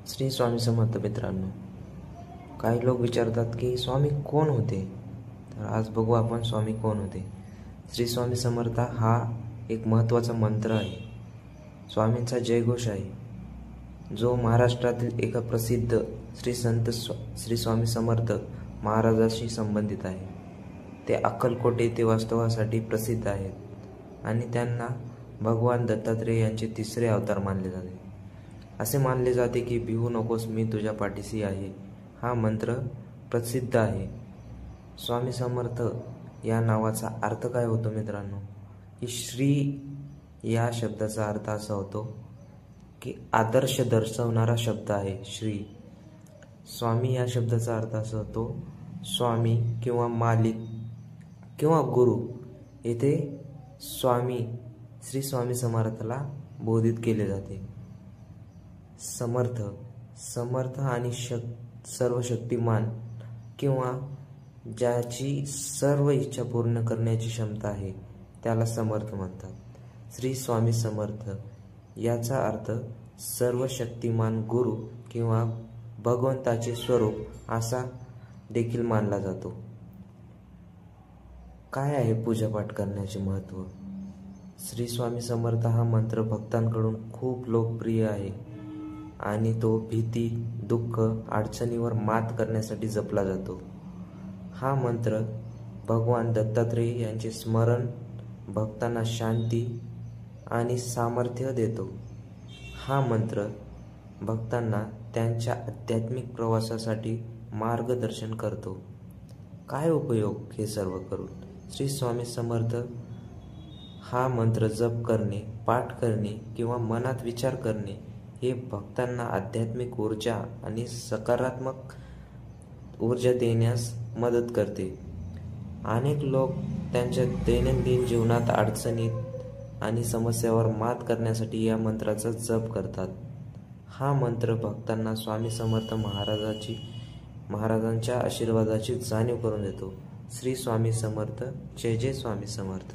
श्री स्वामी समर्थ मित्रांनो, काही लोक विचारतात की स्वामी कोण होते. तर आज बघू आपण स्वामी कोण होते. श्री स्वामी समर्थ हा एक महत्त्वाचा मंत्र आहे. स्वामींचा जयघोष आहे, जो महाराष्ट्रातील एका प्रसिद्ध श्री स्वामी समर्थ महाराजाशी संबंधित आहे. ते अक्कलकोट येथे वास्तवासाठी प्रसिद्ध आहेत आणि त्यांना भगवान दत्तात्रेय यांचे तिसरे अवतार मानले जाते. असे मानले जाते की भिवू नकोस, मी तुझ्या पाठीशी आहे हा मंत्र प्रसिद्ध आहे. स्वामी समर्थ या नावाचा अर्थ काय होतो मित्रांनो, की श्री या शब्दाचा अर्थ असा होतो की आदर्श दर्शवणारा शब्द आहे श्री. स्वामी या शब्दाचा अर्थ असा होतो स्वामी किंवा मालिक किंवा गुरु. येथे स्वामी श्री स्वामी समर्थाला बोधित केले जाते. समर्थ आणि सर्व शक्तिमान किंवा ज्याची सर्व इच्छा पूर्ण करण्याची क्षमता आहे त्याला समर्थ म्हणतात. श्री स्वामी समर्थ याचा अर्थ सर्व शक्तिमान गुरु किंवा भगवंताचे स्वरूप असा देखील मानला जातो. काय आहे पूजापाठ करण्याचे महत्त्व? श्री स्वामी समर्थ हा मंत्र भक्तांकडून खूप लोकप्रिय आहे आणि तो भीती, दुःख, अडचणीवर मात करण्यासाठी जपला जातो. हा मंत्र भगवान दत्तात्रेय यांचे स्मरण भक्तांना शांती आणि सामर्थ्य देतो. हा मंत्र भक्तांना त्यांच्या आध्यात्मिक प्रवासासाठी मार्गदर्शन करतो. काय उपयोग हे सर्व करून? श्री स्वामी समर्थ हा मंत्र जप करणे, पाठ करणे किंवा मनात विचार करणे हे भक्तांना आध्यात्मिक ऊर्जा आणि सकारात्मक ऊर्जा देण्यास मदत करते. अनेक लोक त्यांच्या दैनंदिन जीवनात अडचणीत आणि समस्यावर मात करण्यासाठी या मंत्राचा जप करतात. हा मंत्र भक्तांना स्वामी समर्थ महाराजांच्या आशीर्वादाची जाणीव करून देतो. श्री स्वामी समर्थ. जय जय स्वामी समर्थ.